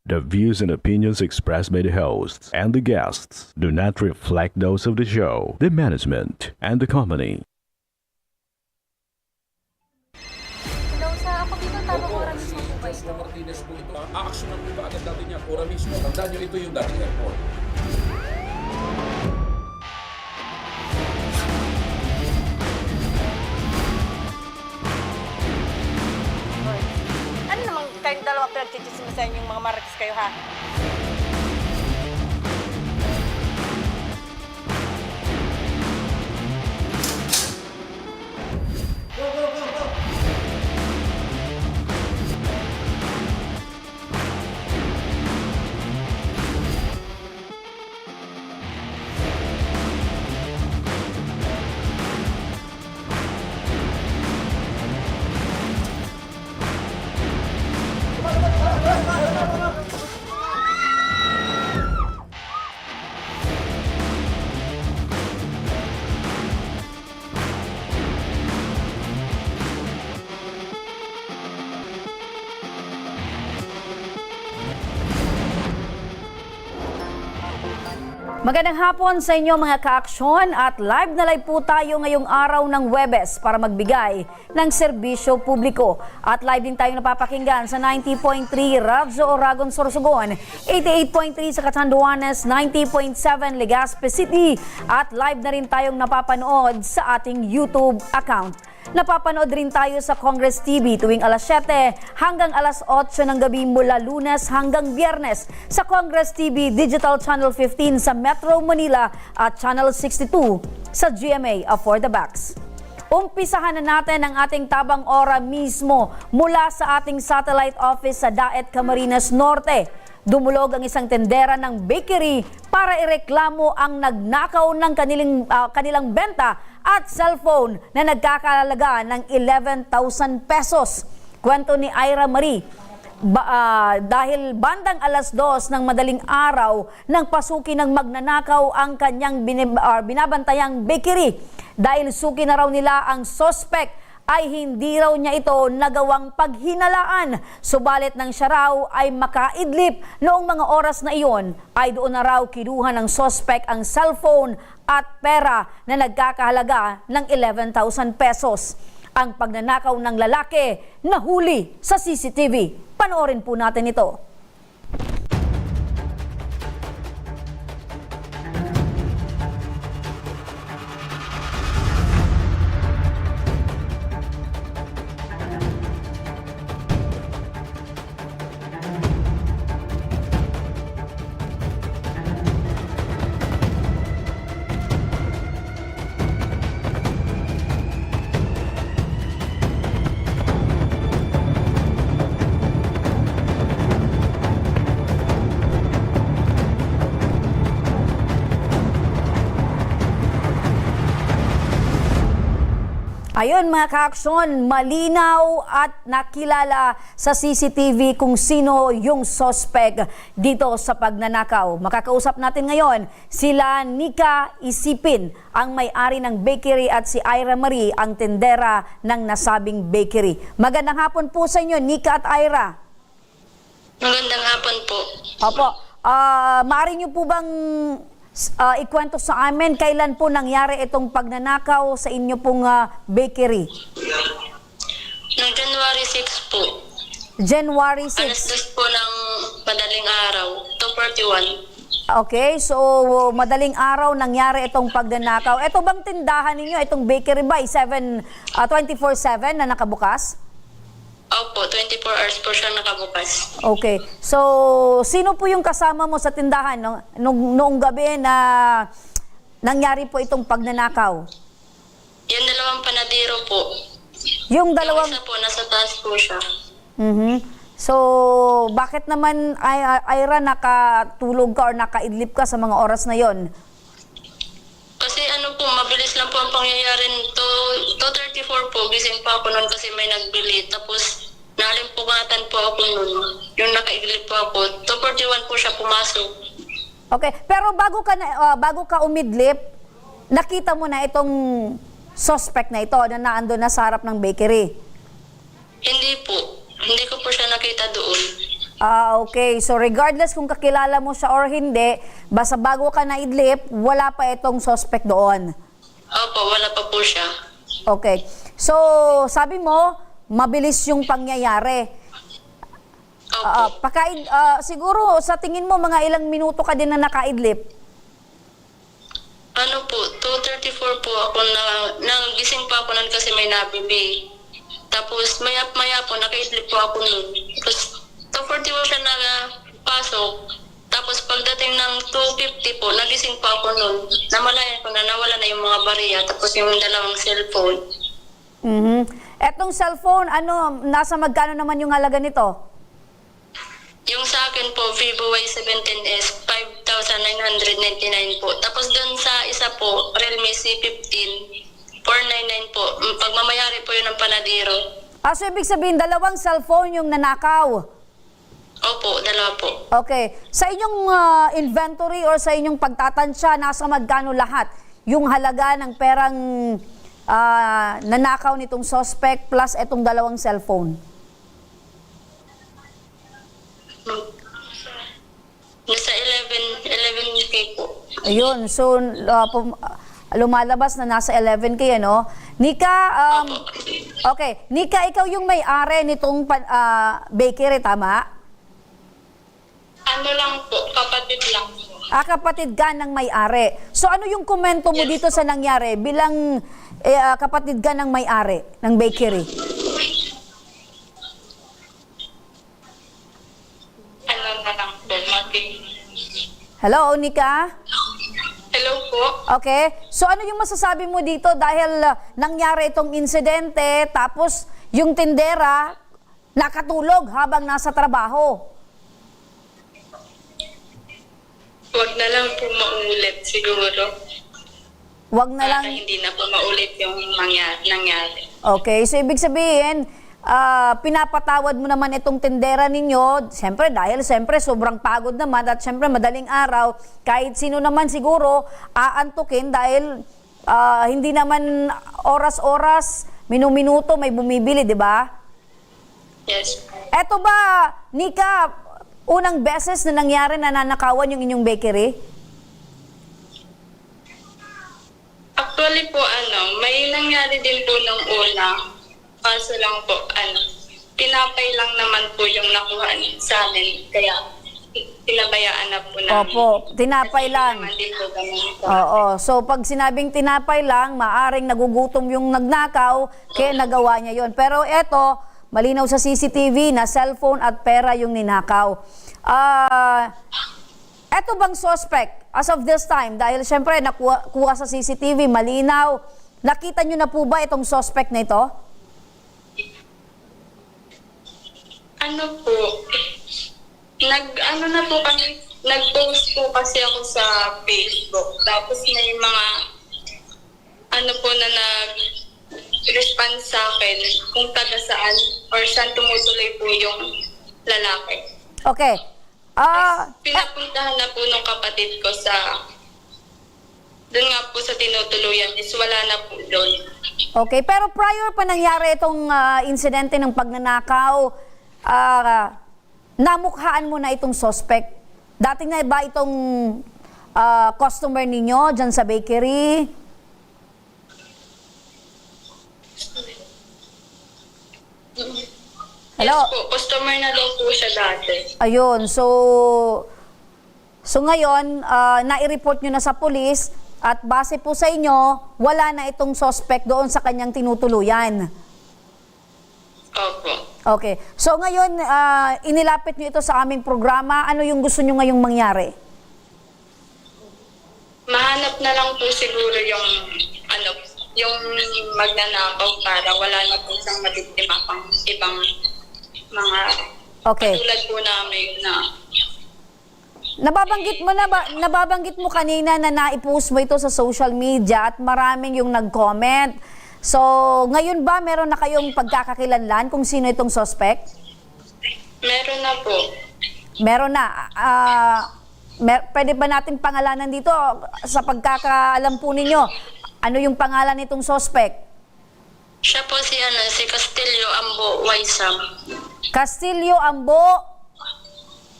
The views and opinions expressed by the hosts and the guests do not reflect those of the show, the management, and the company. Hello, sa ako dito, tamang oras mo po ba ito? Sa Martinez po ito. Aaksyonan po ba agad natin yan? Ora mismo. Tandaan nyo, ito yung dating airport. Ano naman kayong dalawa pinagchichismisan yung mga marites kayo, ha? Magandang hapon sa inyo mga ka-aksyon at live na live po tayo ngayong araw ng Huwebes para magbigay ng serbisyo publiko. At live din tayo napapakinggan sa 90.3 Radyo Oragon Sorsogon, 88.3 sa Catanduanes, 90.7 Legazpi City at live na rin tayong napapanood sa ating YouTube account. Napapanood rin tayo sa Congress TV tuwing alas 7 hanggang alas 8 ng gabi mula Lunes hanggang Biyernes sa Congress TV Digital Channel 15 sa Metro Manila at Channel 62 sa GMA For the Backs. Umpisahan na natin ang ating tabang ora mismo mula sa ating satellite office sa Daet, Camarines Norte. Dumulog ang isang tendera ng bakery para ireklamo ang nagnakaw ng kanilang benta at cellphone na nagkakalaga ng 11,000 pesos. Kwento ni Ira Marie. Dahil bandang alas 2 ng madaling araw nang pasukin ng magnanakaw ang kanyang binabantayang bakery. Dahil suki na raw nila ang suspect ay hindi raw niya ito nagawang paghinalaan. Subalit nang siya raw ay makaidlip noong mga oras na iyon, ay doon na raw kinuha ng suspect ang cellphone at pera na nagkakahalaga ng 11,000 pesos. Ang pagnanakaw ng lalaki nahuli sa CCTV. Panoorin po natin ito. Ayun mga ka-aksyon, malinaw at nakilala sa CCTV kung sino yung suspect dito sa pagnanakaw. Makakausap natin ngayon sila Nika Isipin, ang may-ari ng bakery, at si Ira Marie, ang tendera ng nasabing bakery. Magandang hapon po sa inyo, Nika at Ira. Magandang hapon po. Opo, maaari niyo po bang ikwento sa amin kailan po nangyari itong pagnanakaw sa inyo pong bakery? Noong January 6 po. January Alas 6. 2 po ng madaling araw, 2:41. Okay, so madaling araw nangyari itong pagnanakaw. Ito bang tindahan ninyo, itong bakery ba, 24/7 na nakabukas? Opo, 24 hours po siya nakabukas. Okay, so sino po yung kasama mo sa tindahan noong gabi na nangyari po itong pagnanakaw? Yung dalawang panadero po. Yung dalawang... Yung isa po, nasa taas po siya. So, bakit naman, Ira, nakatulog ka or nakaidlip ka sa mga oras na yon? Kasi ano po, mabilis lang po ang pangyayari. 2:34 po, gising pa ako noon kasi may nagbili. Tapos, nalimpungatan po ako noon. Yung nakaidlip po ako. 2:41 po siya pumasok. Okay, pero bago ka umidlip, nakita mo na itong suspect na ito na naandun na sa harap ng bakery? Hindi po. Hindi ko po siya nakita doon. Okay. So regardless kung kakilala mo siya or hindi, basta bago ka naidlip, wala pa itong suspect doon. Opo, wala pa po siya. Okay. So, sabi mo, mabilis yung pangyayari. Opo. Siguro sa tingin mo mga ilang minuto ka din na nakaidlip? Ano po, 2:34 po ako nagising pa ako nun kasi may nabibi. Tapos maya po, nakaidlip po ako nun. Tapos 2:41 siya pasok. Tapos pagdating ng 2:50 po, nagising pa ako nun. Namalayan ko na nawala na yung mga bariya. Tapos yung dalawang cellphone. Etong cellphone, nasa magkano naman yung halaga nito? Yung sa akin po, Vivo Y17s, 5,999 po. Tapos dun sa isa po, Realme C15, 499 po. Pagmamayari po yun ng panadiro. So ibig sabihin, dalawang cellphone yung nanakaw? Opo, dalawa po. Okay. Sa inyong inventory or sa inyong pagtatansya, nasa magkano lahat yung halaga ng perang nanakaw nitong suspect plus itong dalawang cellphone? Nasa 11K po. Ayun. So, lumalabas na nasa 11K, ano? Nika, okay. Nika, ikaw yung may-ari nitong bakery, tama? Ano lang po, kapatid lang po. Kapatid ka ng may-ari. So, ano yung komento mo dito sa nangyari bilang kapatid ka ng may-ari ng bakery? Ano na lang po, Hello, Nika? Hello po. Okay. So, ano yung masasabi mo dito dahil nangyari itong insidente tapos yung tindera nakatulog habang nasa trabaho? Huwag na lang po maulit siguro. Wag na lang. Para hindi na po maulit yung nangyari. Okay, so ibig sabihin, pinapatawad mo naman itong tindera ninyo, siyempre dahil sobrang pagod naman at siyempre madaling araw, kahit sino naman siguro aantukin dahil hindi naman oras-oras, minuto may bumibili, di ba? Yes. Eto ba, Nika, unang beses na nangyari na nanakawan yung inyong bakery? Actually po, may nangyari din po nung una. Kaso lang po, tinapay lang naman po yung nakuha sa amin. Kaya, tinabayaan na po namin. Opo, tinapay Kasi lang. naman din po ganun po. Oo, so pag sinabing tinapay lang, maaring nagugutom yung nagnakaw, kaya nagawa niya yon. Pero eto, malinaw sa CCTV na cellphone at pera yung ninakaw. Eto bang suspect as of this time? Dahil syempre nakuha sa CCTV, malinaw. Nakita nyo na po ba itong suspect na ito? Nag-post po kasi ako sa Facebook. Tapos may mga na nag-respond sa akin kung taga saan or saan tumutuloy po yung lalaki. Okay. Pinapuntahan na po nung kapatid ko doon nga po sa tinutuluyan is wala na po doon. Okay, pero prior pa nangyari itong insidente ng pagnanakaw, namukhaan mo na itong suspect. Dating na ba itong customer ninyo dyan sa bakery? Hello? Yes po, customer na daw po siya dati. Ayun, so ngayon, nai-report nyo na sa pulis at base po sa inyo, wala na itong suspect doon sa kanyang tinutuluyan. Opo. Okay. So ngayon, inilapit nyo ito sa aming programa. Ano yung gusto nyo ngayong mangyari? Mahanap na lang po siguro yung magnanakaw para wala na po siyang mabiktima pang ibang mga katulad po namin na Nababanggit mo kanina na naipost mo ito sa social media at maraming yung nag-comment. So, ngayon ba meron na kayong pagkakakilanlan kung sino itong suspect? meron na po. Meron na. Pwede ba natin pangalanan dito sa pagkakaalam po ninyo? Ano yung pangalan nitong suspect? Siya po si Castillo Ambo Waisam. Castillo Ambo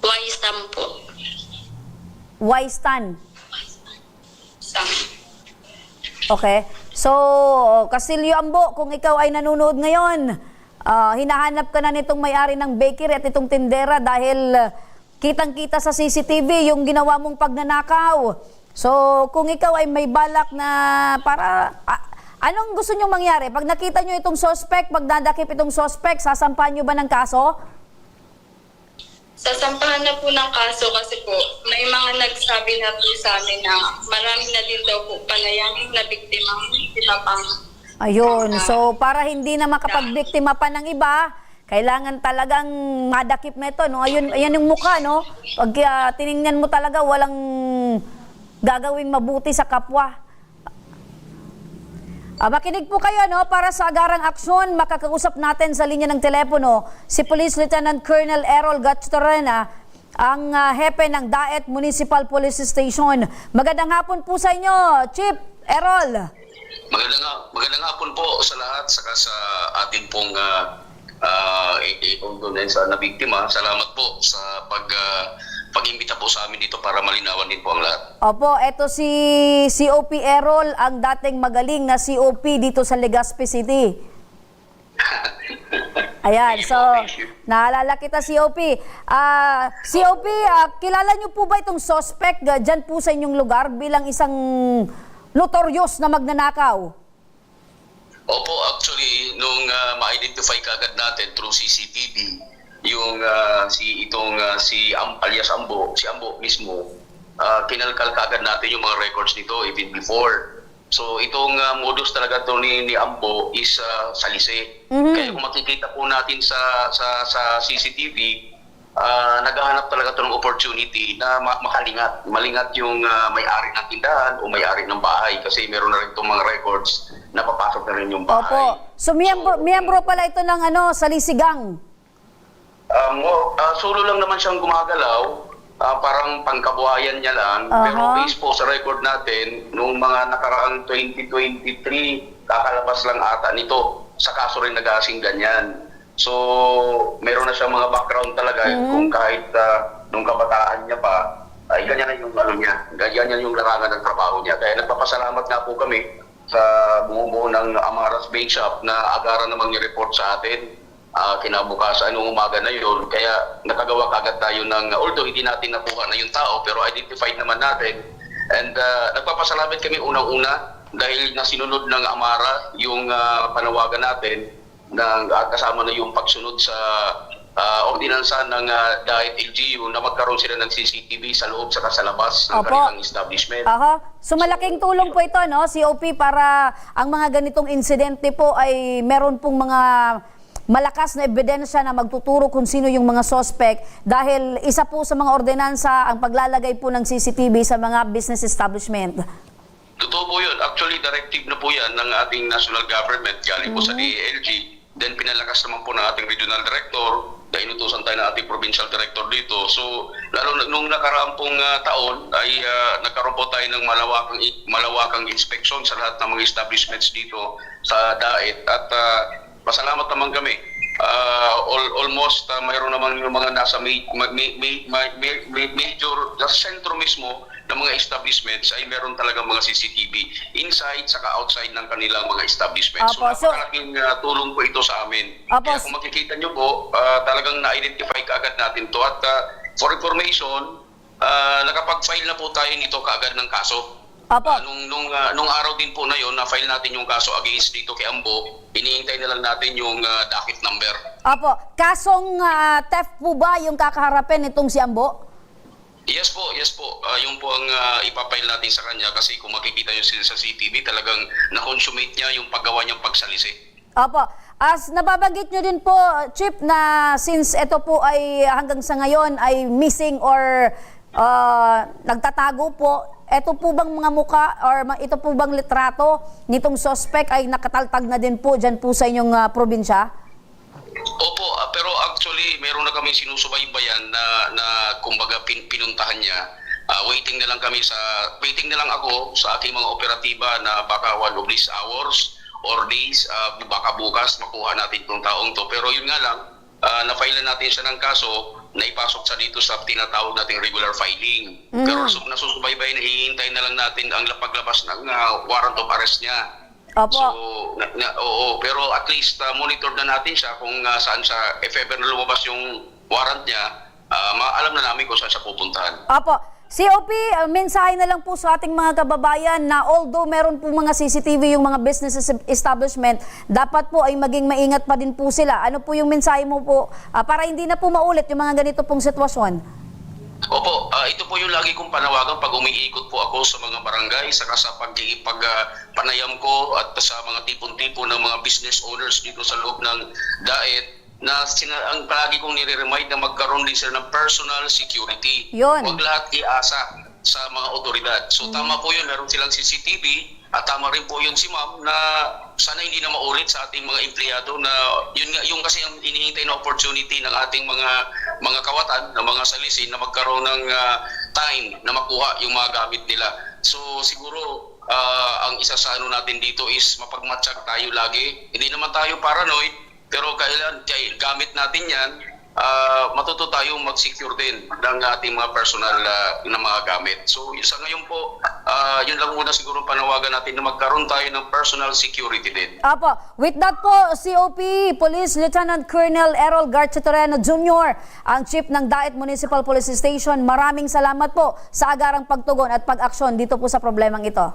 Wisdom po. Wistan. Sam. Okay. So, Castillo Ambo, kung ikaw ay nanonood ngayon, hinahanap ka na nitong may-ari ng bakery at itong tindera dahil kitang-kita sa CCTV yung ginawa mong pagnanakaw. So, kung ikaw ay may balak na para... anong gusto nyong mangyari? Pag nakita nyo itong suspect, pag dadakip itong suspect, sasampahan nyo ba ng kaso? Sasampahan na po ng kaso kasi po may mga nagsabi na po sa amin na marami na din daw po panayang na biktimang pang. Ayun. So, para hindi na makapagbiktima pa ng iba, kailangan talagang madakip na ito. No? Ayun, ayan yung mukha, no? Pag tiningnan mo talaga, walang gagawing mabuti sa kapwa. Makinig po kayo, no, para sa agarang aksyon. Makakausap natin sa linya ng telepono si Police Lieutenant Colonel Errol Gatchtorena, ang hepe ng Daet Municipal Police Station. Magandang hapon po sa inyo, Chief Errol. Magandang hapon po sa lahat, saka sa ating pong condolence na biktima. Salamat po sa pag-imbita po sa amin dito para malinawan din po ang lahat. Opo, eto si COP Errol, ang dating magaling na COP dito sa Legazpi City. Ayan, so naalala kita COP. COP, kilala niyo po ba itong suspect dyan po sa inyong lugar bilang isang notorious na magnanakaw? Opo, actually, nung ma-identify kaagad natin through CCTV, yung alias Ambo, si Ambo mismo, kinalkal kaagad natin yung mga records nito even before. So itong modus talaga to ni Ambo is salise. Kaya kung makikita po natin sa CCTV, naghahanap talaga to ng opportunity na malingat yung may-ari ng tindahan o may-ari ng bahay kasi meron na rin itong mga records na papasok na rin yung bahay. Opo. So miyembro pala ito ng salisigang. Solo lang naman siyang gumagalaw, parang pangkabuhayan niya lang. Pero based po sa record natin, nung mga nakaraang 2023, kakalabas lang ata nito. Sa kaso rin nag-aasing ganyan. So, meron na siyang mga background talaga kung kahit nung kabataan niya pa, ay ganyan na yung niya. Ganyan yung larangan ng trabaho niya. Kaya nagpapasalamat nga po kami sa bumubuo ng Amaras Bake Shop na agaran namang ni-report sa atin. Kinabukasan nung umaga na yun, kaya nakagawa kagad tayo ng, although hindi natin nakuha na yung tao, pero identified naman natin. And nagpapasalamat kami unang-una dahil nasinunod ng Amara yung panawagan natin na kasama na yung pagsunod sa ordinansa ng Daet LGU na magkaroon sila ng CCTV sa loob saka sa labas ng kanilang establishment. So malaking tulong po ito, no, COP, para ang mga ganitong insidente po ay meron pong mga malakas na ebidensya na magtuturo kung sino yung mga suspect dahil isa po sa mga ordinansa ang paglalagay po ng CCTV sa mga business establishment. Totoo po yun. Actually, directive na po yan ng ating national government galing po sa DELG. Then pinalakas naman po ng ating regional director dahil inutusan tayo ng ating provincial director dito. So, lalo nung nakaraang pong taon ay nagkaroon po tayo ng malawakang inspection sa lahat ng mga establishments dito sa Daet. At pasalamat naman kami. Almost mayroon naman yung mga nasa major, sa sentro mismo ng mga establishments ay meron talagang mga CCTV inside saka outside ng kanilang mga establishments. So napakalaking tulong po ito sa amin. Kaya kung makikita nyo po, talagang na-identify kaagad natin to. At for information, nakapag-file na po tayo nito kaagad ng kaso. Nung araw din po na yon, na-file natin yung kaso against dito kay Ambo. Iniintay na lang natin yung docket number. Kasong theft po ba yung kakaharapin itong si Ambo? Yes po. Yung po ang ipapile natin sa kanya kasi kung makikita nyo sa CCTV, talagang na-consummate niya yung paggawa niyang pagsalisi. As nababanggit nyo din po, Chief, na since ito po ay hanggang sa ngayon ay missing or nagtatago po, ito po bang mga muka or ito po bang litrato nitong suspect ay nakataltag na din po dyan po sa inyong probinsya? Opo, pero actually meron na kami sinusubaybayan na kumbaga pinuntahan niya. Waiting na lang ako sa aking mga operatiba na baka one of these hours or days, baka bukas makuha natin itong taong to. Pero yun nga lang, na-file natin siya ng kaso naipasok sa dito sa tinatawag nating regular filing. Pero nasusubaybay na hihintay na lang natin ang paglabas ng warrant of arrest niya. Opo. So, oo, pero at least monitor na natin siya kung saan siya, if ever na lumabas yung warrant niya, alam na namin kung saan siya pupuntahan. Opo. COP, mensahe na lang po sa ating mga kababayan na although meron po mga CCTV yung mga business establishment, dapat po ay maging maingat pa din po sila. Ano po yung mensahe mo po para hindi na po maulit yung mga ganito pong sitwasyon? Opo, ito po yung lagi kong panawagan pag umiikot po ako sa mga barangay, saka sa panayam ko at sa mga tipon-tipon ng mga business owners dito sa loob ng DAET, na ang palagi kong nire-remind na magkaroon din sila ng personal security. Yun. Huwag lahat iasa sa mga otoridad. So tama po yun, meron silang CCTV at tama rin po yun si ma'am na sana hindi na maulit sa ating mga empleyado na yun nga, yung kasi ang hinihintay na opportunity ng ating mga kawatan, ng mga salisin na magkaroon ng time na makuha yung mga gamit nila. So siguro ang isa sa natin dito is mapagmatsyag tayo lagi. Hindi naman tayo paranoid, pero kailan gamit natin yan, matuto tayong mag-secure din ng ating mga personal na mga gamit. So sa ngayon po, yun lang muna siguro panawagan natin na magkaroon tayo ng personal security din. Apo, with that po, COP, Police Lieutenant Colonel Errol Garchitoreno Jr., ang Chief ng Daet Municipal Police Station, maraming salamat po sa agarang pagtugon at pag-aksyon dito po sa problemang ito.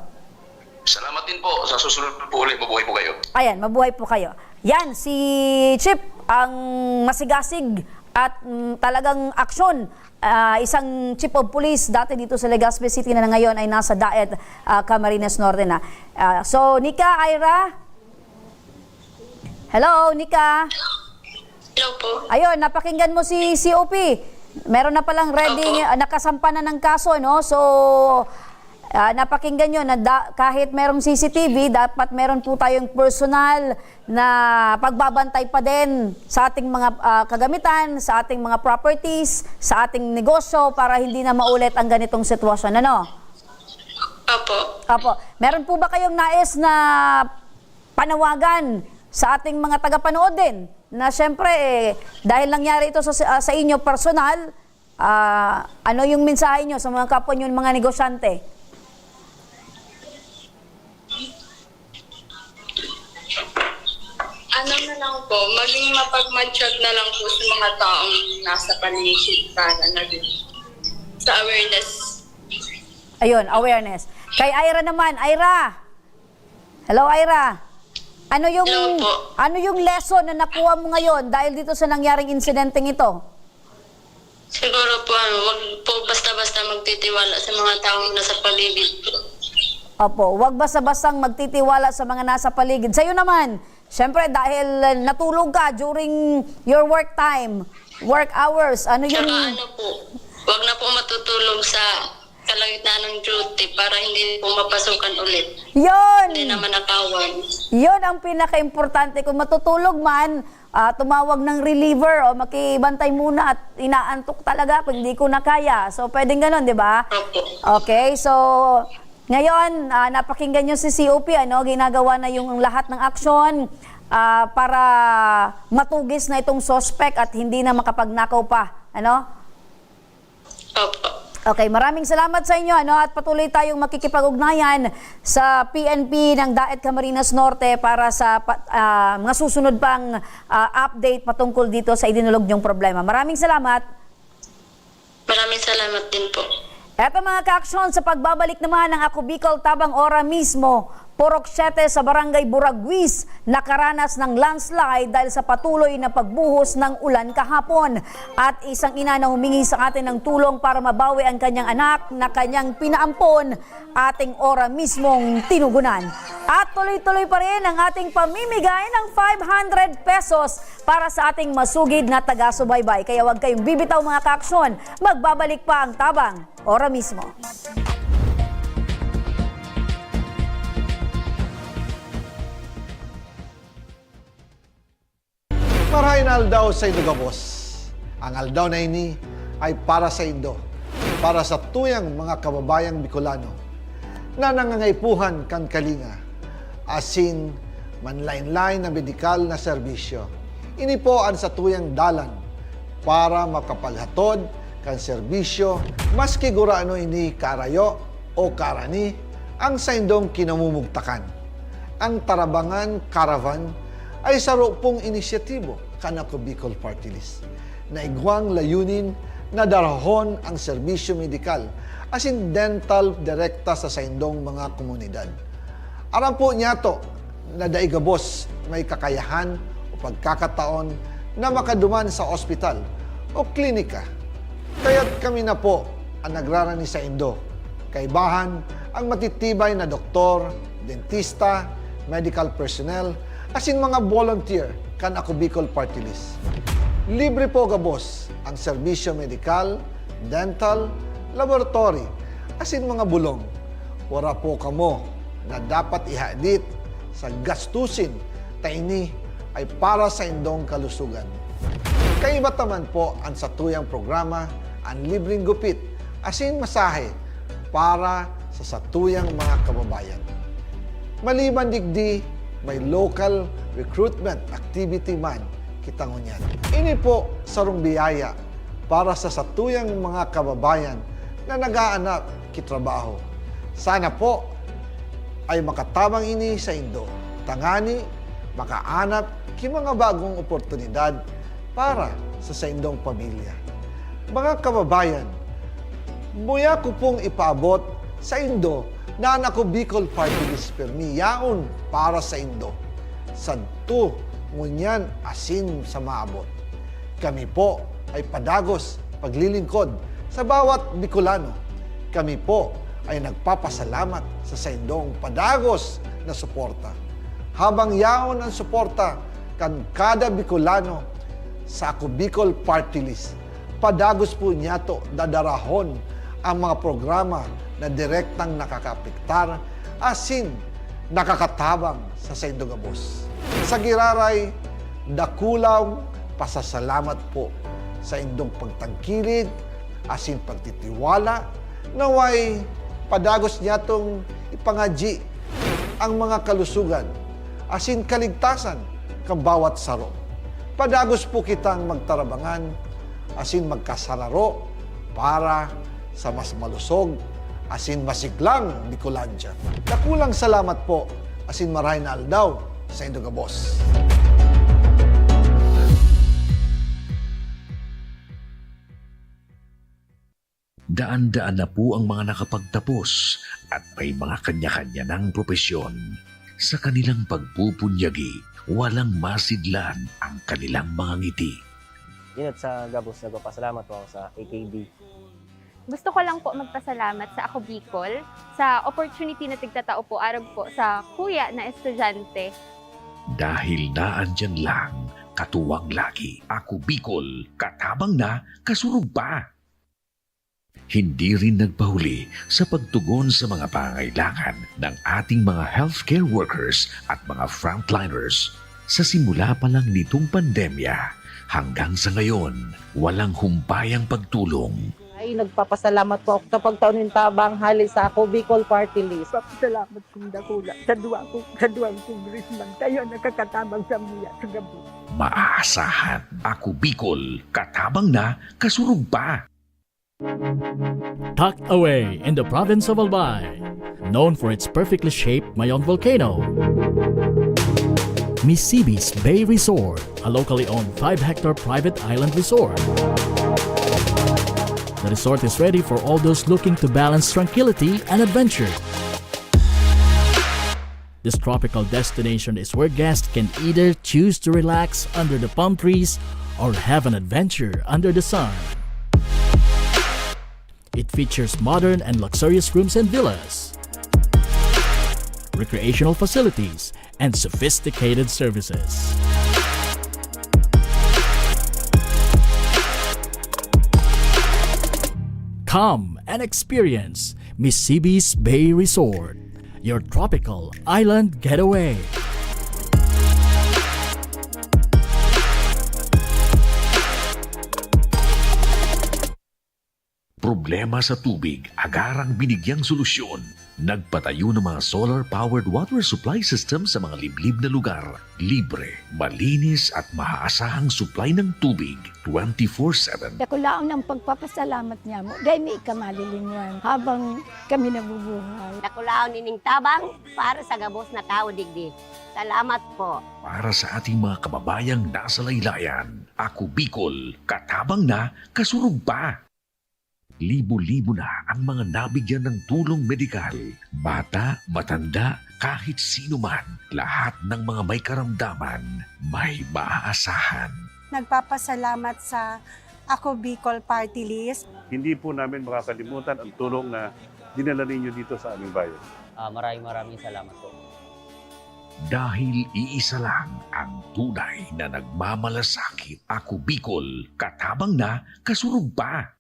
Salamat din po. Sa susunod po ulit, mabuhay po kayo. Ayan, mabuhay po kayo. Yan, si Chip, ang masigasig at talagang aksyon. Isang chief of police dati dito sa Legazpi City na ngayon ay nasa Daet, Camarines Norte na. So, Nika, Ira? Hello, Nika? Hello po. Ayun, napakinggan mo si COP. Meron na palang ready, nakasampa na ng kaso, no? So, napakinggan nyo na kahit merong CCTV, dapat meron po tayong personal na pagbabantay pa din sa ating mga kagamitan, sa ating mga properties, sa ating negosyo para hindi na maulit ang ganitong sitwasyon. Ano? Opo. Meron po ba kayong nais na panawagan sa ating mga tagapanood din? Na syempre, dahil nangyari ito sa inyo personal, ano yung mensahe nyo sa mga kapwa nyo, mga negosyante? Ano na lang po, maging mapagmatsyag na lang po sa mga taong nasa paligid para sa awareness. Ayun, awareness. Kay Ira naman, Ira. Hello, Ira. Ano yung lesson na nakuha mo ngayon dahil dito sa nangyaring insidenteng ito? Siguro po, wag po basta-basta magtitiwala sa mga taong nasa paligid po. Opo, wag basta-bastang magtitiwala sa mga nasa paligid. Sa'yo naman, syempre dahil natulog ka during your work time, work hours, ano yung... Saka ano po, wag na po matutulog sa kalagitnaan ng duty para hindi po mapasukan ulit. Yun! Hindi na manakawan. Yun ang pinaka-importante. Kung matutulog man, tumawag ng reliever o makibantay muna at inaantok talaga pag hindi ko na kaya. So, pwedeng ganun, di ba? Opo. Okay, so... Ngayon, napakinggan nyo si COP, ginagawa na yung lahat ng aksyon para matugis na itong suspect at hindi na makapagnakaw pa. Ano? Opo. Okay, maraming salamat sa inyo at patuloy tayong makikipag-ugnayan sa PNP ng Daet Camarines Norte para sa mga susunod pang update patungkol dito sa idinulog nyong problema. Maraming salamat. Maraming salamat din po. Eto mga kaaksyon, sa pagbabalik naman ng Ako Bicol Tabang Ora mismo, Purok 7 sa Barangay Buraguis nakaranas ng landslide dahil sa patuloy na pagbuhos ng ulan kahapon. At isang ina na humingi sa atin ng tulong para mabawi ang kanyang anak na kanyang pinaampon, ating ora mismong tinugunan. At tuloy-tuloy pa rin ang ating pamimigay ng 500 pesos para sa ating masugid na taga-subaybay. Kaya huwag kayong bibitaw mga kaaksyon, magbabalik pa ang Tabang Ora mismo. Marahin aldaw sa Indogabos. Ang aldaw na ini ay para sa Indo, para sa tuyang mga kababayang Bicolano na nangangaipuhan kan kalinga, asin manlain-lain na medikal na serbisyo. Ini po ang sa tuyang dalan para makapaghatod kan serbisyo maski guraano ini karayo o karani ang saindong kinamumugtakan. Ang Tarabangan Caravan ay saro pong inisyatibo kan Ako Bicol Party List na igwang layunin na darahon ang serbisyo medikal asin dental direkta sa saindong mga komunidad. Aram po niya to na daigabos may kakayahan o pagkakataon na makaduman sa ospital o klinika. Kaya't kami na po ang nagrarani sa Indo. Kaibahan ang matitibay na doktor, dentista, medical personnel, asin mga volunteer kan Ako Bicol Party List. Libre po gabos ang serbisyo medikal, dental, laboratory, asin mga bulong. Wala po kamo na dapat ihadit sa gastusin taini ay para sa indong kalusugan. Kaiba taman po ang satuyang programa ang libreng gupit asin masahe para sa satuyang mga kababayan. Maliban digdi, may local recruitment activity man kitangunyan. Ini po sarong biyaya para sa satuyang mga kababayan na nag-aanap kitrabaho. Sana po ay makatabang ini sa Indo. Tangani, makaanap ki mga bagong oportunidad para sa indong pamilya. Mga kababayan, buya ko pong ipaabot sa Indo na ang Ako Bicol Party List permi yaon para sa Indo. Sadto ngunyan asin sa maabot. Kami po ay padagos paglilingkod sa bawat Bicolano. Kami po ay nagpapasalamat sa saindong padagos na suporta. Habang yaon ang suporta kan kada Bicolano sa Ako Bicol Party List, padagos po niya to dadarahon ang mga programa na direktang nakakapiktar asin nakakatabang sa saindong gabos. Sa giraray, dakulaw pasasalamat po sa indong pagtangkilig asin pagtitiwala naway padagos niya tong ipangaji ang mga kalusugan asin kaligtasan kang bawat saro. Padagos po kitang magtarabangan asin magkasararo para sa mas malusog asin masiglang Bicolandia. Dakulang salamat po asin maray na aldaw sa indong gabos. Daan-daan na po ang mga nakapagtapos at may mga kanya-kanya ng propesyon. Sa kanilang pagpupunyagi, walang masidlan ang kanilang mga ngiti. Yun at sa Gabos, nagpapasalamat po ako sa AKB. Gusto ko lang po magpasalamat sa Ako Bicol sa opportunity na tigtatao po araw po sa kuya na estudyante. Dahil naandyan lang, katuwang lagi, Ako Bicol, katabang na, kasurug pa. Hindi rin nagpahuli sa pagtugon sa mga pangailangan ng ating mga healthcare workers at mga frontliners. Sa simula pa lang nitong pandemya, hanggang sa ngayon, walang humpayang pagtulong. Ay, nagpapasalamat po ako sa pagtaunin tabang hali sa Ako Bicol Party List. Salamat kong dakula sa duwang congressman. Kayo nakakatabang sa miya sa gabi. Maaasahan, Ako Bicol, katabang na, kasurug pa. Tucked away in the province of Albay, known for its perfectly shaped Mayon volcano, Missibis Bay Resort, a locally owned 5-hectare private island resort. The resort is ready for all those looking to balance tranquility and adventure. This tropical destination is where guests can either choose to relax under the palm trees or have an adventure under the sun. It features modern and luxurious rooms and villas, recreational facilities, and sophisticated services. Come and experience Missibis Bay Resort, your tropical island getaway. Problema sa tubig, agarang binigyang solusyon. Nagpatayo ng mga solar-powered water supply system sa mga liblib na lugar. Libre, malinis at maaasahang supply ng tubig 24/7. Dakulaon ang pagpapasalamat niya mo. Dahil may ikamalilinwan habang kami nabubuhay. Dakulaon nining tabang para sa gabos na tao digdi. Salamat po. Para sa ating mga kababayang nasa laylayan, Ako Bicol, katabang na, kasurug pa. Libo-libo na ang mga nabigyan ng tulong medikal. Bata, matanda, kahit sino man, lahat ng mga may karamdaman, may maaasahan. Nagpapasalamat sa Ako Bicol Party List. Hindi po namin makakalimutan ang tulong na dinala ninyo dito sa aming bayan. Maraming salamat po. Dahil iisa lang ang tunay na nagmamalasakit. Ako Bicol, katabang na, kasurug pa.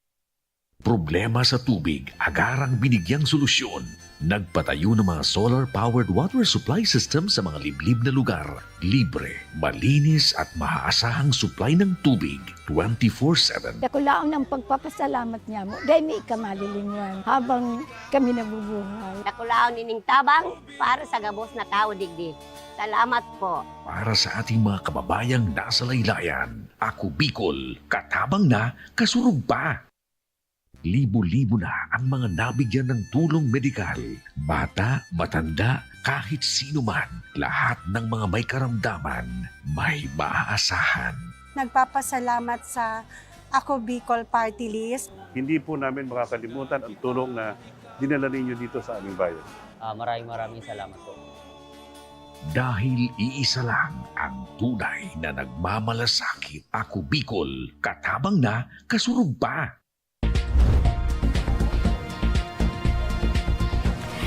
Problema sa tubig, agarang binigyang solusyon. Nagpatayo ng mga solar-powered water supply system sa mga liblib na lugar. Libre, malinis at maaasahang supply ng tubig 24/7. Dakulaon ang pagpapasalamat niya mo. Dahil may ikamalilinwan habang kami nabubuhay. Dakulaon nining tabang para sa gabos na tao digdi. Salamat po. Para sa ating mga kababayang nasa laylayan, Ako Bicol, katabang na, kasurug pa. Libo-libo na ang mga nabigyan ng tulong medikal. Bata, matanda, kahit sino man, lahat ng mga may karamdaman, may maaasahan. Nagpapasalamat sa Ako Bicol Party List. Hindi po namin makakalimutan ang tulong na dinala ninyo dito sa aming bayan. Maraming salamat po. Dahil iisa lang ang tunay na nagmamalasakit. Ako Bicol, katabang na, kasurug pa.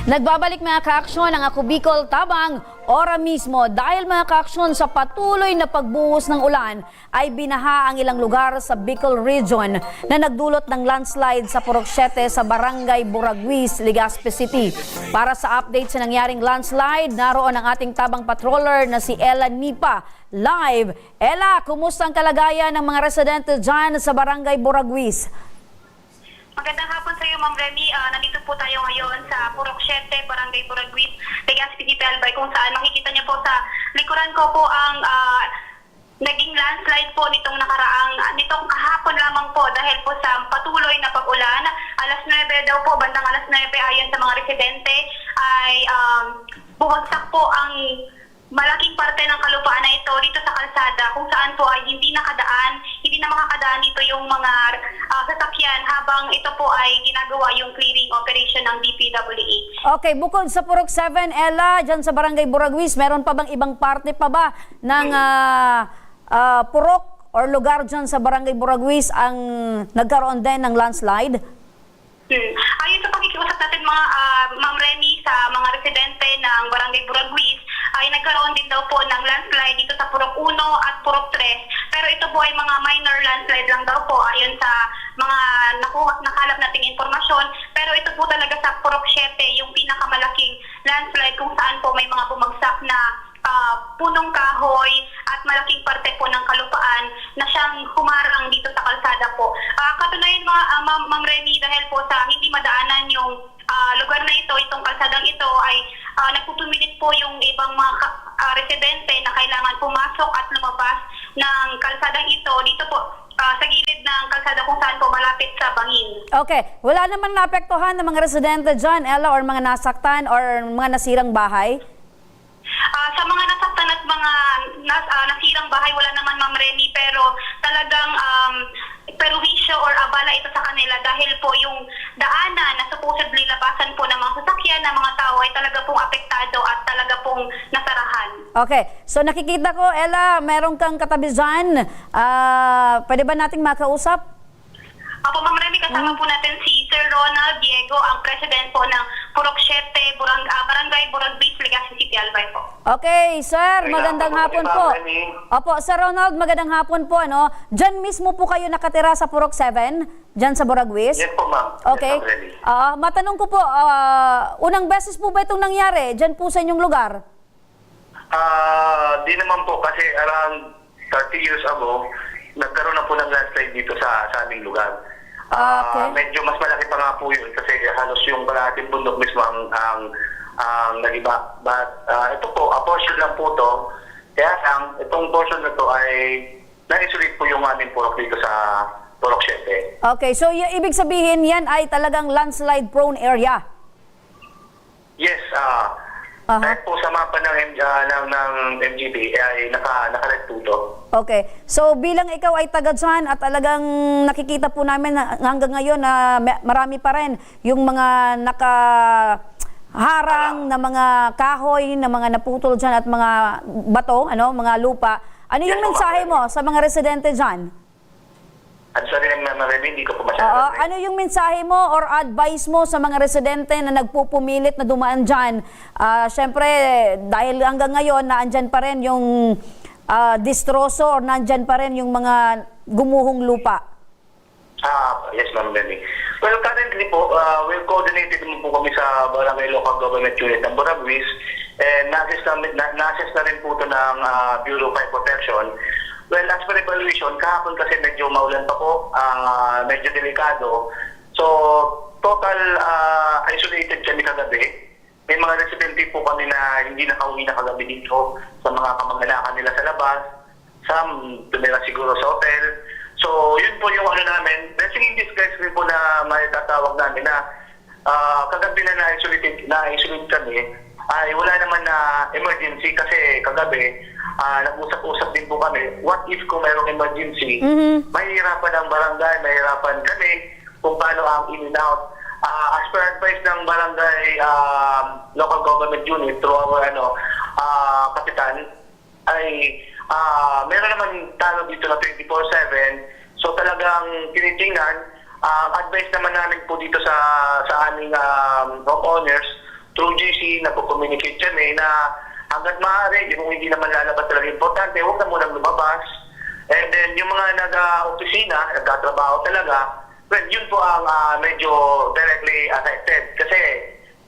Nagbabalik mga kaaksyon ang Ako Bicol Tabang, ora mismo dahil mga kaaksyon sa patuloy na pagbuhos ng ulan ay binaha ang ilang lugar sa Bicol Region na nagdulot ng landslide sa Purok 7 sa Barangay Buraguis, Legazpi City. Para sa update sa nangyaring landslide, naroon ang ating tabang patroller na si Ella Nipa. Live! Ella, kumusta ang kalagayan ng mga residente dyan sa Barangay Buraguis? Magandang hapon sa iyo, Ma'am Remy. Nandito po tayo ngayon sa Purok 7, Barangay Buraguis, Legazpi City, Albay, kung saan makikita niyo po sa likuran ko po ang naging landslide po nitong kahapon lamang po dahil po sa patuloy na pag-ulan. Alas 9 daw po, bandang alas 9 ayon sa mga residente ay bumagsak po ang malaking parte ng kalupaan na ito dito sa kalsada kung saan po ay hindi na makakadaan dito yung mga sasakyan habang ito po ay ginagawa yung clearing operation ng DPWH. Okay, bukod sa Purok 7, Ella, dyan sa Barangay Buraguis, meron pa bang ibang parte pa ba ng purok or lugar dyan sa Barangay Buraguis ang nagkaroon din ng landslide? Ayon sa pakikiusap natin Ma'am Remy sa mga residente ng Barangay Buraguis, ay nagkaroon din daw po ng landslide dito sa Purok 1 at Purok 3. Pero ito po ay mga minor landslide lang daw po ayon sa mga nakalap nating impormasyon. Pero ito po talaga sa Purok 7 yung pinakamalaking landslide kung saan po may mga bumagsak na punong kahoy at malaking parte po ng kalupaan na siyang humarang dito sa kalsada po. Katunayan Ma'am Remy, dahil po sa hindi madaanan yung lugar na ito, itong kalsadang ito ay nagpupumilit po yung ibang mga residente na kailangan pumasok at lumabas ng kalsadang ito dito po sa gilid ng kalsada kung saan po malapit sa bangin. Okay, wala naman naapektuhan ng mga residente dyan, Ella, or mga nasaktan or mga nasirang bahay? Sa mga nasaktan at mga nasirang bahay, wala naman Ma'am Remy, pero talagang perwisyo or abala ito sa kanila dahil po yung daanan na supposedly labasan po ng mga sasakyan ng mga tao ay talaga pong apektado at talaga pong nasarahan. Okay, so nakikita ko, Ella, meron kang katabi dyan. Pwede ba nating makausap? Apo Ma'am Remy, kasama po natin si Sir Ronald Diego, ang president po ng Purok 7, Barangay Buraguis, Legazpi City, Albay po. Okay, sir, magandang hapon po. Opo, Sir Ronald, magandang hapon po. Diyan mismo po kayo nakatira sa Purok 7, diyan sa Buraguis? Yes po, ma'am. Okay. Matanong ko po, unang beses po ba itong nangyari diyan po sa inyong lugar? Di naman po kasi around 30 years ago, nagkaroon na po ng landslide dito sa aming lugar. Medyo mas malaki pa nga po yun kasi halos yung kalahating bundok mismo ang nagiba. But ito po, a portion lang po to. Kaya itong portion na to ay na-isolate po yung aming purok dito sa Purok 7. Okay, so ibig sabihin yan ay talagang landslide prone area? Yes, kahit po sa mapa ng MGB ay naka-red po to. Okay. So bilang ikaw ay taga dyan at talagang nakikita po namin na hanggang ngayon na marami pa rin yung mga nakaharang na mga kahoy, na mga naputol dyan at mga bato, mga lupa. Ano yung mensahe mo sa mga residente dyan? Sorry, hindi ko po masyadong. Ano yung mensahe mo or advice mo sa mga residente na nagpupumilit na dumaan dyan? Siyempre, dahil hanggang ngayon, naandyan pa rin yung distroso or naandyan pa rin yung mga gumuhong lupa. Yes, Ma'am Lenny. Well, currently po, we're coordinated mo po kami sa Barangay Local Government Unit ng Buraguis and na-assess na rin po ito ng Bureau of Fire Protection. Well, as per evaluation, kahapon kasi medyo maulan pa po, medyo delikado. So, total isolated kami kagabi. May mga residente po kami na hindi nakauwi na kagabi dito sa mga kamag-anakan nila sa labas. Some tumira siguro sa hotel. So, yun po yung namin. Blessing in disguise rin po na may tatawag namin na kagabi na na-isolate kami, ay wala naman na emergency kasi kagabi, nag-usap-usap din po kami. What if kung mayroong emergency, mahihirapan ang barangay, mahihirapan kami kung paano ang in and out. As per advice ng barangay local government unit through our kapitan, ay meron naman talo dito na 24/7. So talagang tinitingnan, advice naman namin po dito sa aming homeowners through GC, nagpo-communicate kami na hanggat maaari, yung hindi naman lalabas talaga importante, huwag na munang lumabas. And then yung mga nag-opisina, nagtatrabaho talaga, well, yun po ang medyo directly affected. Kasi,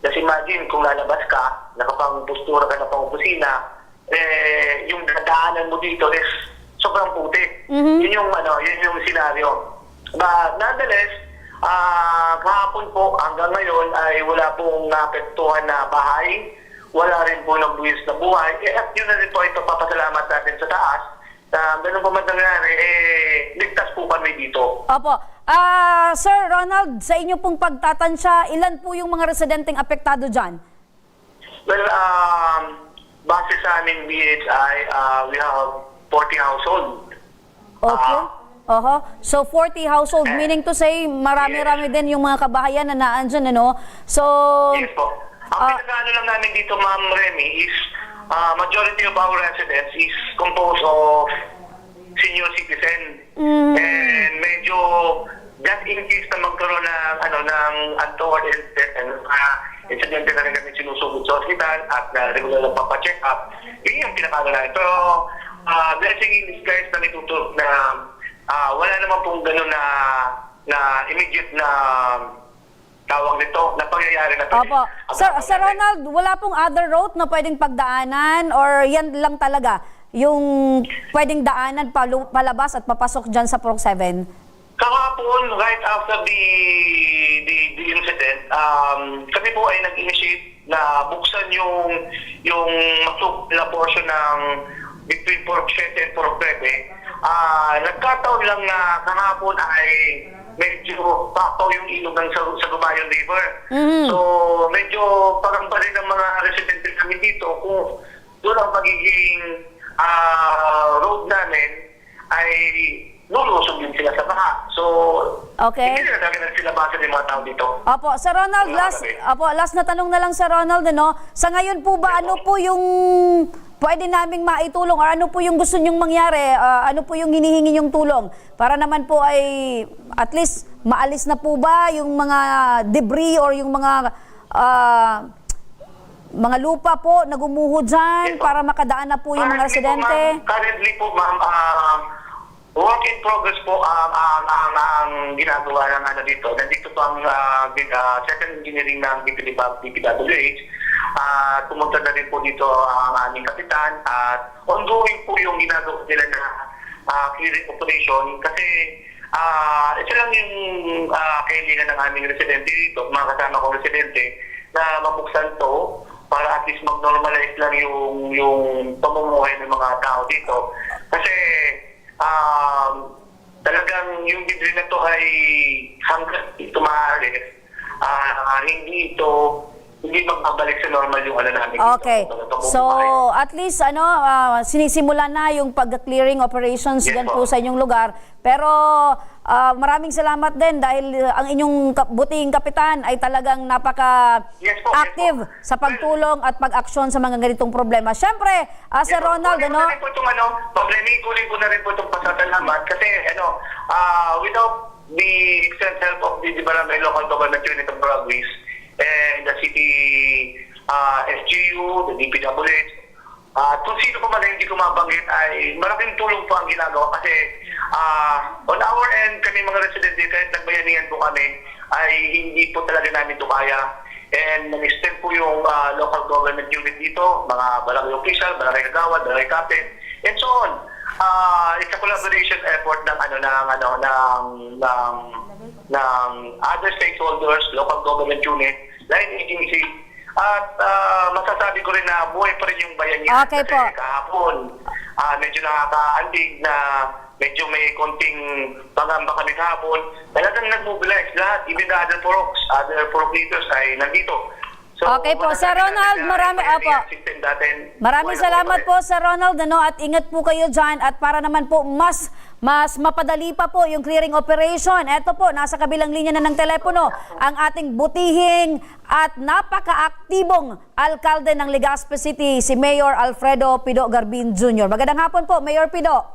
just imagine kung lalabas ka, nakapang-postura ka na pang-opisina, yung dadaanan mo dito is sobrang putik. Yun yung scenario. But nonetheless, kahapon po hanggang ngayon ay wala pong naapektuhan na bahay, wala rin po nagbuwis na buhay. At yun na rin po ito, papasalamat natin sa taas na ganun po man nangyari, ligtas po kami dito. Opo. Sir Ronald, sa inyo pong pagtatansya, ilan po yung mga residenteng apektado dyan? Well, base sa aming BHI, we have 40 households. Okay. So 40 household, meaning to say marami-rami din yung mga kabahayan na naandyan, So, yes po. Ang pinag-ano lang namin dito, Ma'am Remy, is majority of our residents is composed of senior citizen. And medyo just in case na magkaroon ng untoward incident na rin kami sinusugod sa hospital at regular na papacheck up. Yun yung pinakano namin. Pero blessing in disguise na nituturok na wala naman pong gano'n na immediate na tawag nito na pangyayari na ito. Opo. Sir Ronald, wala pong other route na pwedeng pagdaanan or yan lang talaga yung pwedeng daanan palabas at papasok dyan sa Purok 7? Kahapon, right after the incident, kami po ay nag-initiate na buksan yung masuk na portion ng between Purok 7 and Purok 9. Nagkataon lang na kahapon ay medyo papaw yung ilog ng Sagubayon River. So medyo parang pa rin ang mga residente kami dito kung doon ang magiging road namin ay lulusog din sila sa baha. So, hindi na namin nagsilabasan yung mga tao dito. Opo, Sir Ronald, last na tanong na lang, Sir Ronald, sa ngayon po ba, ano po yung pwede naming maitulong or ano po yung gusto nyong mangyari? Ano po yung hinihingi nyong tulong? Para naman po ay at least maalis na po ba yung mga debris or yung mga lupa po na gumuho dyan para makadaan na po yung mga residente? Currently po, ma'am, work in progress po ang ginagawa ng dito. Nandito po ang second engineering ng DPWH. Pumunta na rin po dito ang aming kapitan at ongoing po yung ginagawa nila na clearing operation kasi ito lang yung kailangan ng aming residente dito, mga kasama kong residente, na mabuksan to para at least mag-normalize lang yung pamumuhay ng mga tao dito. Kasi talagang yung bidri na to ay hanggang ito maalis, hindi magbabalik sa normal yung namin dito. Okay. So, at least sinisimulan na yung pag-clearing operations Yes, dyan po. po sa inyong lugar. Pero maraming salamat din dahil ang inyong buting kapitan ay talagang napaka-active sa pagtulong at pag-aksyon sa mga ganitong problema. Siyempre, Sir Ronald, kunin ko na rin po itong pasasalamat kasi without the extent help of the Barangay Local Government Unit of Buraguis and the city SGU, the DPWH, kung sino pa man na hindi ko mabanggit ay malaking tulong po ang ginagawa kasi on our end, kami mga residente, kahit nagbayanihan po kami, ay hindi po talaga namin ito kaya. And nag-extend po yung local government unit dito, mga barangay official, barangay kagawad, barangay captain, and so on. It's a collaboration effort ng other stakeholders, local government unit, line agency, at masasabi ko rin na buhay pa rin yung bayan niya. Okay kasi po. kahapon, medyo nakakaandig na medyo may konting pangamba kami kahapon. Talagang nag-mobilize lahat, even the other Purok leaders ay nandito. So, okay po, Sir Ronald, maraming salamat po, Sir Ronald, at ingat po kayo dyan at para naman po mas mapadali pa po yung clearing operation. Eto po, nasa kabilang linya na ng telepono, ang ating butihing at napaka-aktibong alkalde ng Legazpi City, si Mayor Alfredo Pido Garbin Jr. Magandang hapon po, Mayor Pido.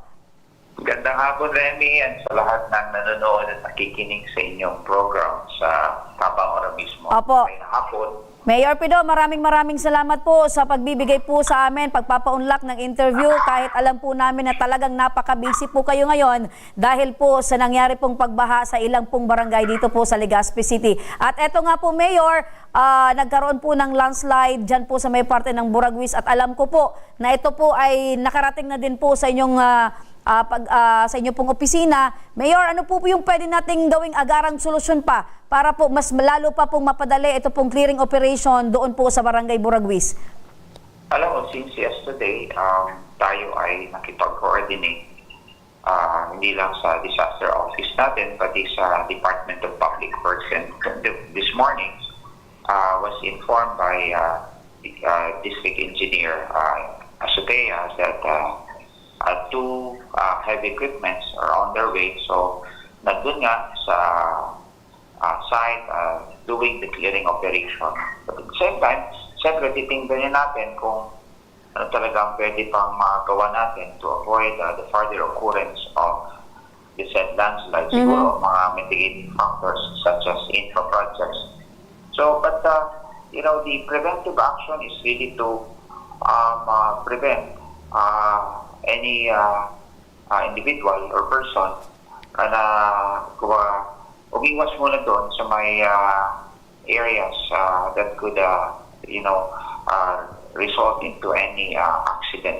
Magandang hapon, Remy, at sa lahat ng nanonood at nakikinig sa inyong program sa Tabang Ora mismo. Opo. May hapon. Mayor Pido, maraming salamat po sa pagbibigay po sa amin, pagpapaunlak ng interview kahit alam po namin na talagang napaka-busy po kayo ngayon dahil po sa nangyari pong pagbaha sa ilang pong barangay dito po sa Legazpi City. At eto nga po, Mayor, nagkaroon po ng landslide dyan po sa may parte ng Buraguis at alam ko po na ito po ay nakarating na din po sa inyong sa inyo pong opisina. Mayor, ano po yung pwede nating gawing agarang solusyon pa para po mas lalo pa pong mapadali ito pong clearing operation doon po sa Barangay Buraguis? Alam mo, since yesterday, tayo ay nakipag-coordinate hindi lang sa disaster office natin, pati sa Department of Public Works. And this morning, was informed by District Engineer Azotea that two heavy equipments are on their way. So, nandun nga sa site doing the clearing operation. But at the same time, siyempre, titingnan natin kung ano talagang pwede pang magawa natin to avoid the further occurrence of the said landslide. Siguro, mga mitigating factors such as infra projects. So, but, the preventive action is really to prevent any individual or person na umiwas muna doon sa may areas that could result into any accident.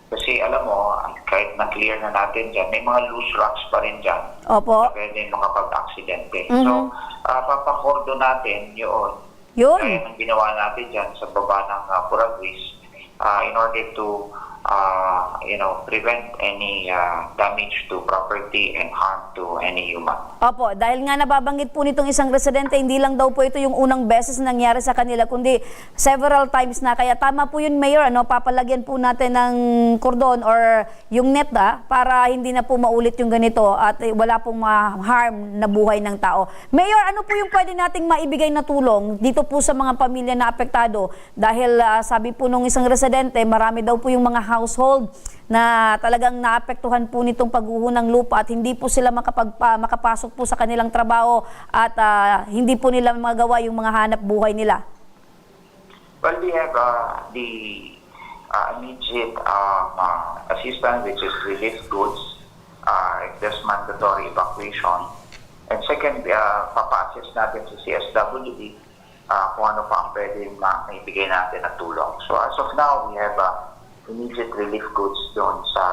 Kasi alam mo, kahit na-clear na natin dyan, may mga loose rocks pa rin dyan. Opo. Na pwede makapag-aksidente. So, papakordo natin yun. Kaya nang ginawa natin dyan sa baba ng Buraguis in order to prevent any damage to property and harm to any human. Opo, dahil nga nababanggit po nitong isang residente, hindi lang daw po ito yung unang beses na nangyari sa kanila, kundi several times na. Kaya tama po yun, Mayor, papalagyan po natin ng kordon or yung net para hindi na po maulit yung ganito at wala pong ma-harm na buhay ng tao. Mayor, ano po yung pwede nating maibigay na tulong dito po sa mga pamilya na apektado? Dahil sabi po nung isang residente, marami daw po yung mga household na talagang naapektuhan po nitong pagguho ng lupa at hindi po sila makapasok po sa kanilang trabaho at hindi po nila magawa yung mga hanap buhay nila. Well, we have the immediate assistance, which is relief goods, if there's mandatory evacuation. And second, papa-assist natin sa CSWD kung ano pa ang pwede maibigay natin na tulong. So as of now, we have immediate relief goods doon sa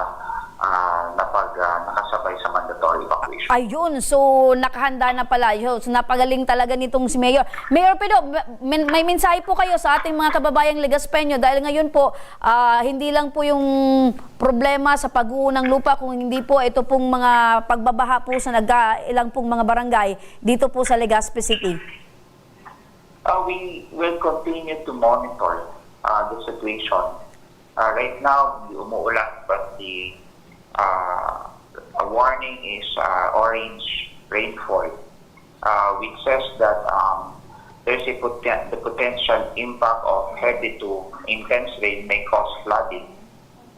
nakasabay sa mandatory evacuation. Ayun, so nakahanda na pala. So napagaling talaga nitong si Mayor. Mayor Pido, may mensahe po kayo sa ating mga kababayang Legaspeño dahil ngayon po, hindi lang po yung problema sa pag-uunang lupa, kung hindi po ito pong mga pagbabaha po sa ilang pong mga barangay dito po sa Legazpi City. We will continue to monitor the situation. Right now, hindi umuulan, but the a warning is orange rainfall, which says that there's the potential impact of heavy to intense rain may cause flooding,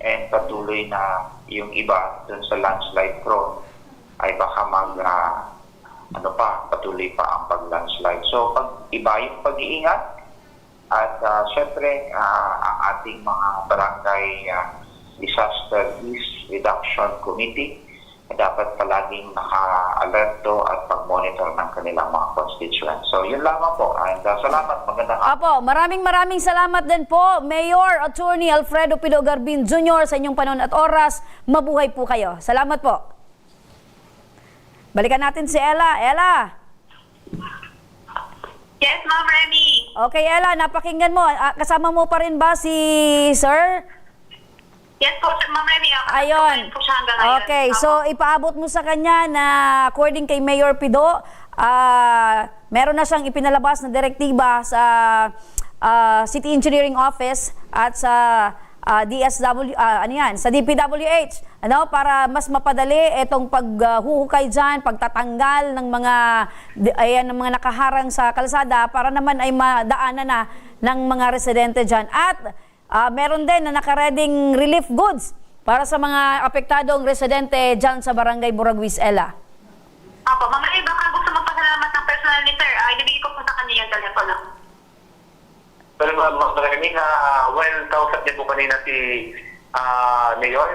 and patuloy na yung iba dun sa landslide prone ay baka patuloy pa ang pag-landslide. So iba yung pag-iingat at syempre ang ating mga barangay Disaster Risk Reduction Committee dapat palaging naka-alerto at pag-monitor ng kanilang mga constituents. So, yun lamang po. And salamat. Magandang Apo, maraming salamat din po, Mayor Attorney Alfredo Pido Garbin Jr. sa inyong panahon at oras. Mabuhay po kayo. Salamat po. Balikan natin si Ella. Ella. Yes, Ma'am Remy. Okay, Ella, napakinggan mo. Kasama mo pa rin ba si Sir? Yes po, Ma'am Remy. Ayun. Po siya hanggang ngayon. Okay, so ipaabot mo sa kanya na according kay Mayor Pido, meron na siyang ipinalabas na direktiba sa City Engineering Office at sa sa DPWH, para mas mapadali itong paghuhukay dyan, pagtatanggal ng mga nakaharang sa kalsada para naman ay madaanan na ng mga residente dyan. At meron din na nakareding relief goods para sa mga apektadong residente dyan sa Barangay Buraguis, Ella. Apo, Ma'am Remy, baka gusto magpasalamat ng personal ni Sir. Ibigay ko po sa kanya yung telepono. Pero Ma'am Remy, kausap niya po kanina si Mayor,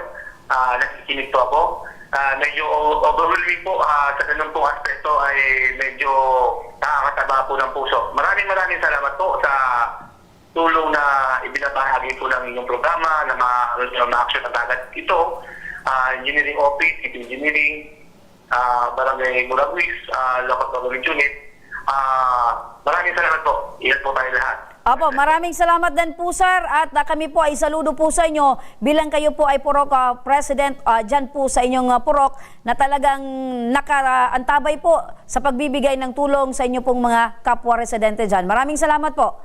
nakikinig po ako. Medyo overwhelming po sa ganun pong aspeto ay medyo nakakataba po ng puso. Maraming salamat po sa tulong na ibinabahagi po ng inyong programa na ma-action ang agad ito. Engineering Office, City Engineering, Barangay Buraguis, Local Government Unit. Maraming salamat po. Ingat po tayo lahat. Apo, maraming salamat din po, sir, at kami po ay saludo po sa inyo bilang kayo po ay purok president dyan po sa inyong purok na talagang nakaantabay po sa pagbibigay ng tulong sa inyo pong mga kapwa residente dyan. Maraming salamat po.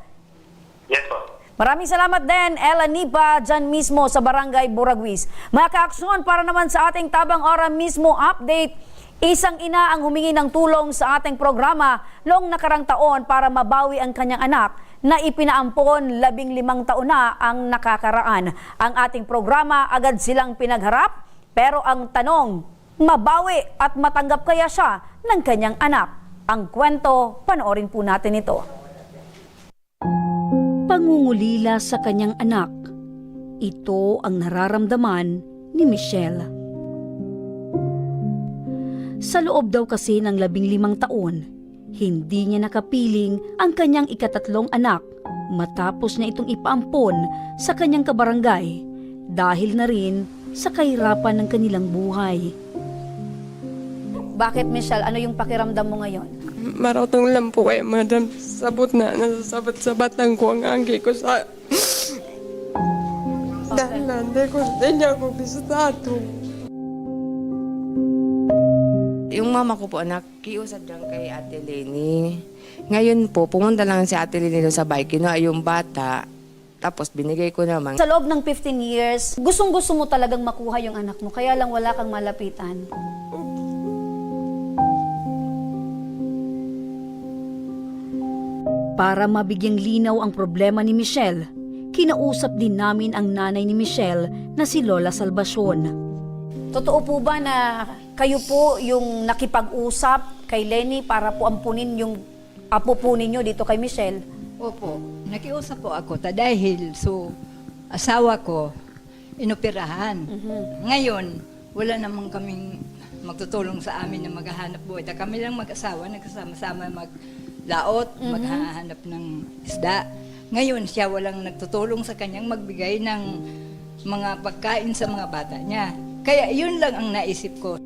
Yes po. Maraming salamat din, Ella Nipa, dyan mismo sa Barangay Buraguis. Mga kaaksyon, para naman sa ating tabang ora mismo update, isang ina ang humingi ng tulong sa ating programa noong nakarang taon para mabawi ang kanyang anak na ipinaampon 15 taon na ang nakakaraan. Ang ating programa agad silang pinagharap, pero ang tanong, mabawi at matanggap kaya siya ng kanyang anak? Ang kwento, panoorin po natin ito. Pangungulila sa kanyang anak. Ito ang nararamdaman ni Michelle. Sa loob daw kasi ng 15 taon, hindi niya nakapiling ang kanyang ikatatlong anak matapos na itong ipaampon sa kanyang kabarangay dahil na rin sa kahirapan ng kanilang buhay. Bakit, Michelle? Ano yung pakiramdam mo ngayon? Maratong lang po kayo, madam. Sabot na, nasasabat-sabatan ko ang anggi ko sa... Dahil hindi ko niya ako bisitato. Yung mama ko po, nakiusap lang kay Ate Lenny. Ngayon po, pumunta lang si Ate Lenny doon sa bike, yung bata, tapos binigay ko naman. Sa loob ng 15 years, gustong-gusto mo talagang makuha yung anak mo, kaya lang wala kang malapitan. Para mabigyang linaw ang problema ni Michelle, kinausap din namin ang nanay ni Michelle na si Lola Salvacion. Totoo po ba na kayo po yung nakipag-usap kay Lenny para po ampunin yung apo po ninyo dito kay Michelle? Opo, nakiusap po ako dahil asawa ko inoperahan. Ngayon, wala namang kaming magtutulong sa amin na maghahanap buhay. Kami lang mag-asawa, nagkasama-sama maglaot, maghahanap ng isda. Ngayon, siya walang nagtutulong sa kanyang magbigay ng mga pagkain sa mga bata niya. Kaya yun lang ang naisip ko.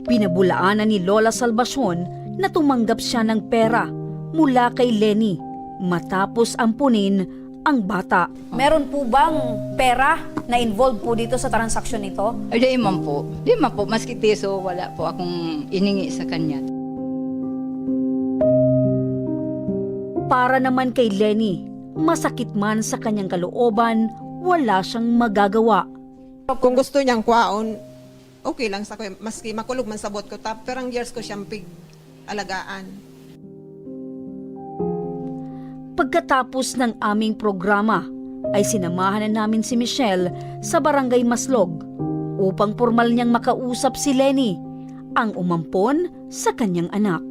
Pinabulaanan ni Lola Salvacion na tumanggap siya ng pera mula kay Lenny matapos ampunin ang bata. Meron po bang pera na involved po dito sa transaksyon nito? Ay, di man po. Di man po. Maski piso, wala po akong iningi sa kanya. Para naman kay Lenny, masakit man sa kanyang kalooban, wala siyang magagawa. Kung gusto niyang kwaon, okay lang sa ko. Maski makulog man sabot ko, perang years ko siyang alagaan. Pagkatapos ng aming programa, ay sinamahan na namin si Michelle sa Barangay Maslog upang formal niyang makausap si Lenny, ang umampon sa kanyang anak.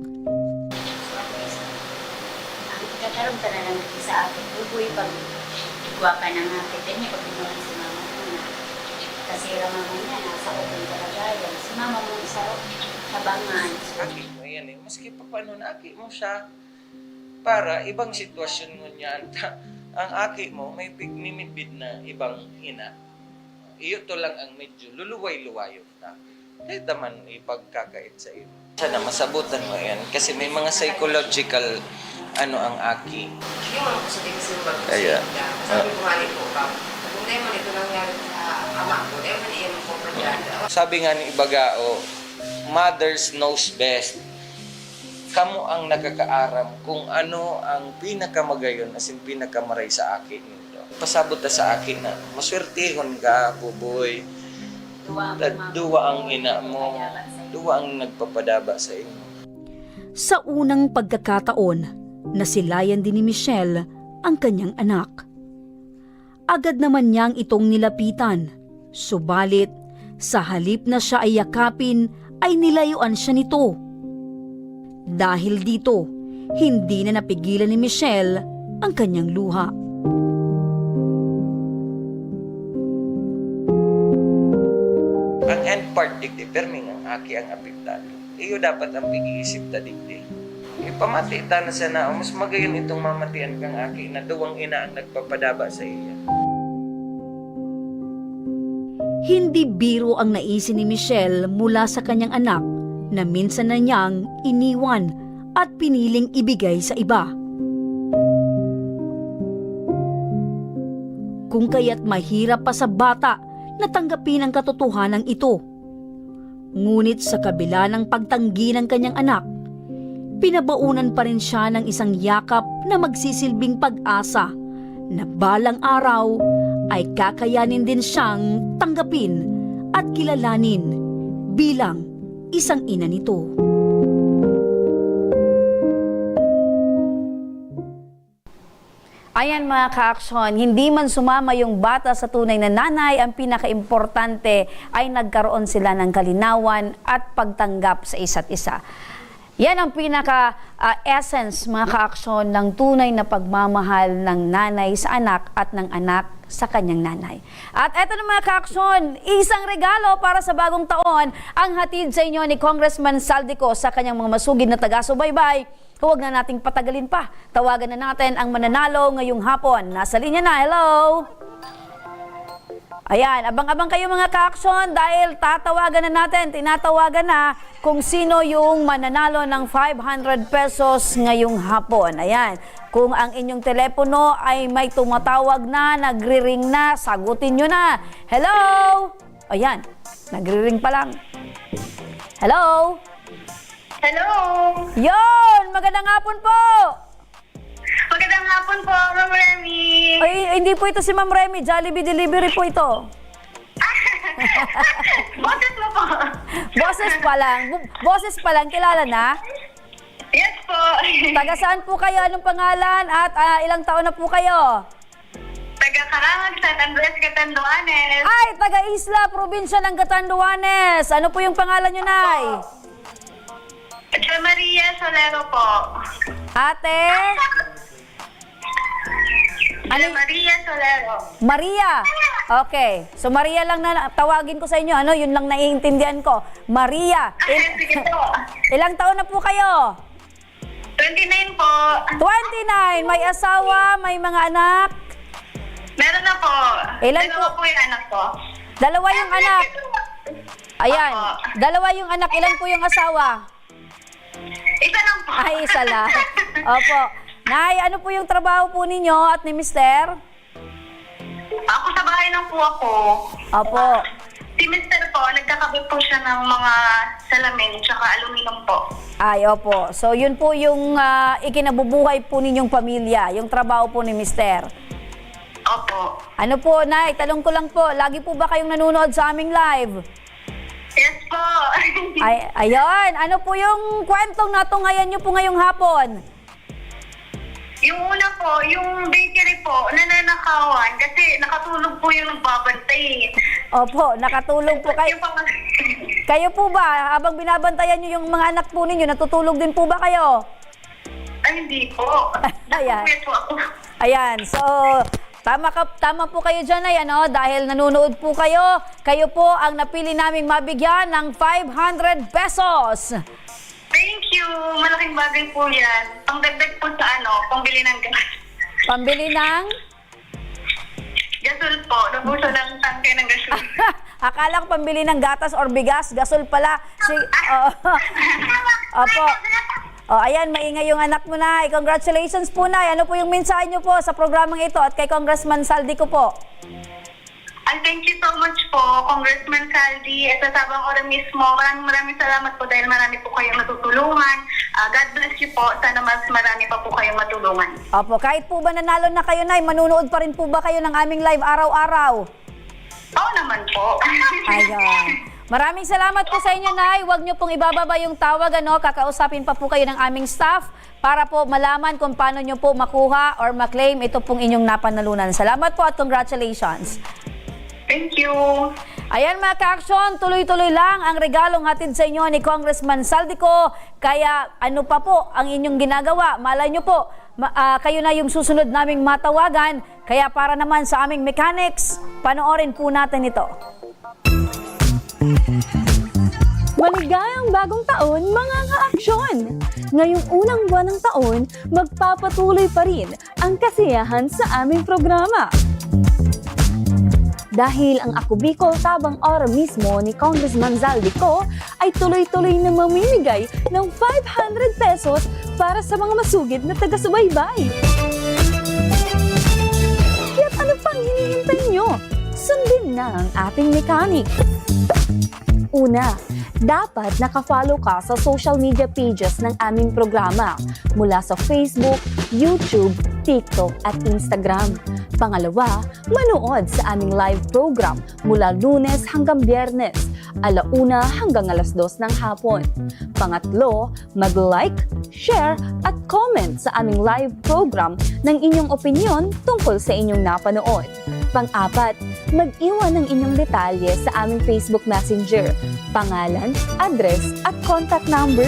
Kakaroon ka na lang sa akin. Uy, pag ikuha ka ng akin, niya pag pinuhan si mama mo na. Kasi mama niya, nasa open kalagayan. Si mama mo isa tabangan. Aki mo yan eh. Maski pa paano na aki mo siya. Para ibang sitwasyon mo niya. Ang aki mo, may pigmimibid na ibang ina. Iyo to lang ang medyo luluway-luwayo na. Kahit naman ipagkakait sa iyo. Sana masabutan mo yan. Kasi may mga psychological ang aki. Yung mga gusto din sa mga Kaya, sabi ko nga po ka, kung dahil man ito nangyari sa ama ko, dahil man iyan po problema. sabi nga ni Ibagao, mothers knows best. Kamo ang nakakaaram kung ano ang pinakamagayon as in pinakamaray sa akin nito. Pasabot ta sa akin na maswertehon ka, buboy. Duwa ang ina mo, duwa ang nagpapadaba sa inyo. Sa unang pagkakataon, nasilayan din ni Michelle ang kanyang anak. Agad naman niyang itong nilapitan, subalit sa halip na siya ay yakapin ay nilayuan siya nito. Dahil dito, hindi na napigilan ni Michelle ang kanyang luha. Ang end part digdi, perming ang aki ang apektado. Iyo dapat ang pag-iisip ta digdi. Ipamati ta na siya na, mas magayon itong mamatian kang aki na duwang ina ang nagpapadaba sa iya. Hindi biro ang naisin ni Michelle mula sa kanyang anak na minsan na niyang iniwan at piniling ibigay sa iba. Kung kaya't mahirap pa sa bata na tanggapin ang katotohanan ito. Ngunit sa kabila ng pagtanggi ng kanyang anak, pinabaunan pa rin siya ng isang yakap na magsisilbing pag-asa na balang araw ay kakayanin din siyang tanggapin at kilalanin bilang isang ina nito. Ayan mga ka-aksyon, hindi man sumama yung bata sa tunay na nanay, ang pinaka-importante ay nagkaroon sila ng kalinawan at pagtanggap sa isa't isa. Yan ang pinaka-essence mga ka-aksyon ng tunay na pagmamahal ng nanay sa anak at ng anak sa kanyang nanay. At eto na mga ka-aksyon, isang regalo para sa bagong taon ang hatid sa inyo ni Congressman Saldico sa kanyang mga masugid na taga-subaybay. Huwag na nating patagalin pa. Tawagan na natin ang mananalo ngayong hapon. Nasa linya na. Hello! Ayan, abang-abang kayo mga ka-aksyon dahil tatawagan na natin, tinatawagan na kung sino yung mananalo ng 500 pesos ngayong hapon. Ayan, kung ang inyong telepono ay may tumatawag na, nagri-ring na, sagutin nyo na. Hello! Ayan, nagri-ring pa lang. Hello! Hello! Yon! Magandang hapon po! Magandang hapon po, Ma'am Remy! Ay, hindi po ito si Ma'am Remy. Jollibee Delivery po ito. Boses mo po! Boses pa lang. Boses pa lang. Kilala na? Yes po! Taga saan po kayo? Anong pangalan? At ilang taon na po kayo? Taga Karamag, San Andres, Catanduanes. Ay, taga Isla, probinsya ng Catanduanes. Ano po yung pangalan nyo, Nay? Maria Solero po. Ate? Maria Solero. Maria. Okay. So Maria lang na tawagin ko sa inyo. Ano? Yun lang naiintindihan ko. Maria. Sige po. Ilang taon na po kayo? 29 po. 29. May asawa, may mga anak? Meron na po. Ilan Dalawa po yung anak ko. Dalawa yung anak. Ayan, dalawa yung anak. Ilan po yung asawa? Isa lang po. Ay, isa lang. Opo. Nay, ano po yung trabaho po ninyo at ni Mister? Ako sa bahay lang po ako. Opo. Si Mr. po, nagkakabit po siya ng mga salamin tsaka aluminum po. Ay, opo. So, yun po yung ikinabubuhay po ninyong pamilya, yung trabaho po ni Mister. Opo. Ano po, Nay, tanong ko lang po, lagi po ba kayong nanonood sa aming live? Yes po. Ay, ayun, ano po yung kwentong natungayan nyo po ngayong hapon? Yung una po, yung bakery po, nananakawan kasi nakatulog po yung nagbabantay. Opo, nakatulog po kayo. Kayo po ba, habang binabantayan nyo yung mga anak po ninyo, natutulog din po ba kayo? Ay, hindi po. Ayan. Nakapuyat po ako. Ayan, so tama po kayo dyan ay dahil nanonood po kayo, kayo po ang napili naming mabigyan ng 500 pesos. Thank you. Malaking bagay po yan. Pangdagdag po sa pangbili ng gas. Pambili ng? Gasol po. Nabuso ng tangke ng gasol. Akala ko pambili ng gatas or bigas, gasol pala. Opo. Ayan, maingay yung anak mo, Nay. Congratulations po, Nay. Ano po yung mensahe nyo po sa programang ito at kay Congressman Saldico po? Thank you so much po, Congressman Saldi. At sa Sabang Ora mismo, maraming salamat po dahil marami po kayong matutulungan. God bless you po. Sana mas marami pa po kayong matulungan. Opo, kahit po ba nanalo na kayo, Nay, manunood pa rin po ba kayo ng aming live araw-araw? Oo naman po. Ayan. Maraming salamat po sa inyo, Nay. Huwag niyo pong ibababa yung tawag, kakausapin pa po kayo ng aming staff para po malaman kung paano niyo po makuha or maklaim ito pong inyong napanalunan. Salamat po at congratulations. Thank you. Ayan mga ka-aksyon, tuloy-tuloy lang ang regalong hatid sa inyo ni Congressman Saldico. Kaya ano pa po ang inyong ginagawa? Malay nyo po, kayo na yung susunod naming matawagan. Kaya para naman sa aming mechanics, panoorin po natin ito. Maligayang bagong taon, mga ka-aksyon! Ngayong unang buwan ng taon, magpapatuloy pa rin ang kasiyahan sa aming programa. Dahil ang Ako Bicol Tabang Ora mismo ni Congressman Saldico ay tuloy-tuloy na mamimigay ng 500 pesos para sa mga masugid na taga-subaybay. Kaya't ano pang hinihintay nyo? Sundin na ang ating mechanic. Una, dapat nakafollow ka sa social media pages ng aming programa mula sa Facebook, YouTube, TikTok at Instagram. Pangalawa, manood sa aming live program mula Lunes hanggang Biyernes, 1:00 hanggang 2:00 ng hapon. Pangatlo, mag-like, share at comment sa aming live program ng inyong opinyon tungkol sa inyong napanood. Pang-apat, mag-iwan ng inyong detalye sa aming Facebook Messenger, pangalan, address at contact number.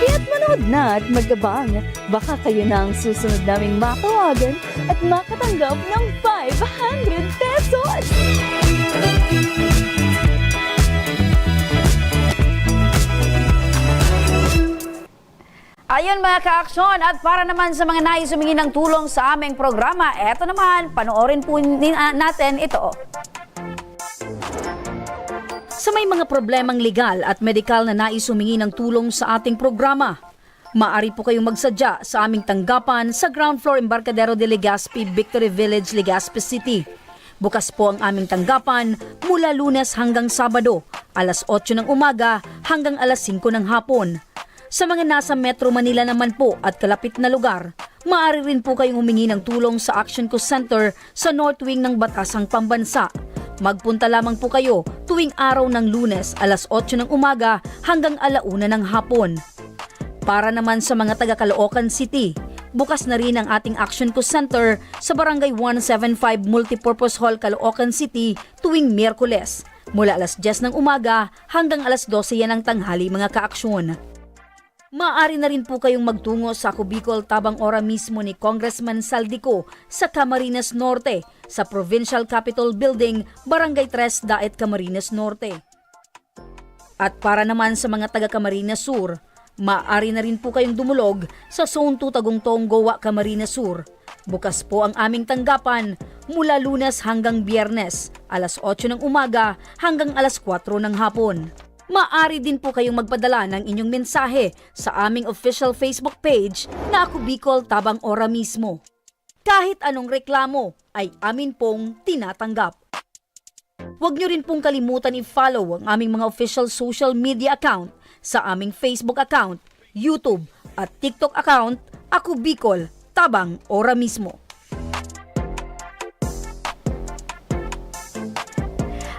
Kaya't manood na at mag-abang. Baka kayo na ang susunod naming matawagan at makatanggap ng 500 pesos! Ayun mga ka-aksyon, at para naman sa mga nais humingi ng tulong sa aming programa, eto naman, panoorin po natin ito. Sa may mga problemang legal at medikal na nais humingi ng tulong sa ating programa, maaari po kayong magsadya sa aming tanggapan sa ground floor Embarcadero de Legazpi, Victory Village, Legazpi City. Bukas po ang aming tanggapan mula Lunes hanggang Sabado, 8:00 ng umaga hanggang 5:00 ng hapon. Sa mga nasa Metro Manila naman po at kalapit na lugar, maaari rin po kayong humingi ng tulong sa Action Co Center sa North Wing ng Batasang Pambansa. Magpunta lamang po kayo tuwing araw ng Lunes, 8:00 ng umaga hanggang 1:00 ng hapon. Para naman sa mga taga Caloocan City, bukas na rin ang ating Action Co Center sa Barangay 175 Multipurpose Hall, Caloocan City tuwing Miyerkules, mula 10:00 ng umaga hanggang 12:00 yan ng tanghali mga kaaksyon. Maaari na rin po kayong magtungo sa Ako Bicol Tabang Ora mismo ni Congressman Saldico sa Camarines Norte, sa Provincial Capitol Building, Barangay 3, Daet, Camarines Norte. At para naman sa mga taga Camarines Sur, maaari na rin po kayong dumulog sa Zone 2 Tagungtong, Goa, Camarines Sur. Bukas po ang aming tanggapan mula Lunes hanggang Biyernes, alas 8 ng umaga hanggang alas 4 ng hapon. Maaari din po kayong magpadala ng inyong mensahe sa aming official Facebook page na Ako Bicol Tabang Ora mismo. Kahit anong reklamo ay amin pong tinatanggap. Huwag nyo rin pong kalimutan i-follow ang aming mga official social media account sa aming Facebook account, YouTube at TikTok account, Ako Bicol Tabang Ora mismo.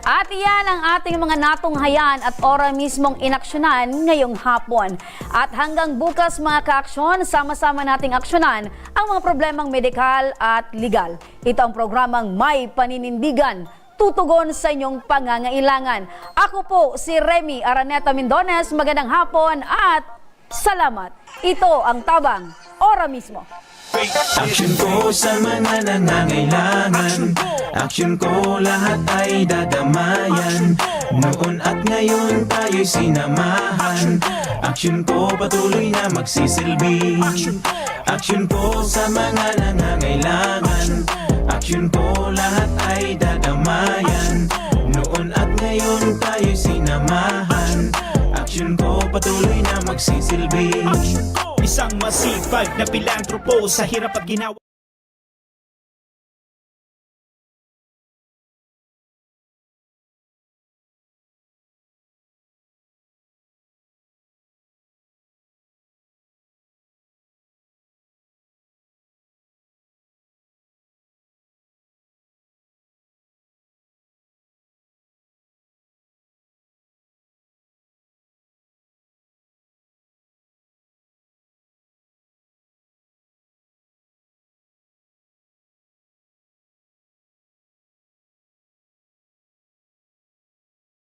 At iyan ang ating mga natunghayan at ora mismong inaksyonan ngayong hapon. At hanggang bukas mga ka-aksyon, sama-sama nating aksyonan ang mga problemang medikal at legal. Ito ang programang May Paninindigan, tutugon sa inyong pangangailangan. Ako po si Remy Araneta Mindones, magandang hapon at salamat. Ito ang Tabang Ora mismo. Aksyon ko sa mga nangangailangan, aksyon ko lahat ay dadamayan. Noon at ngayon tayo'y sinamahan, aksyon ko patuloy na magsisilbi. Aksyon ko sa mga nangangailangan, aksyon ko lahat ay dadamayan. Noon at ngayon tayo'y sinamahan, aksyon ko patuloy na magsisilbi. Isang masipag na pilantropo sa hirap at ginawa.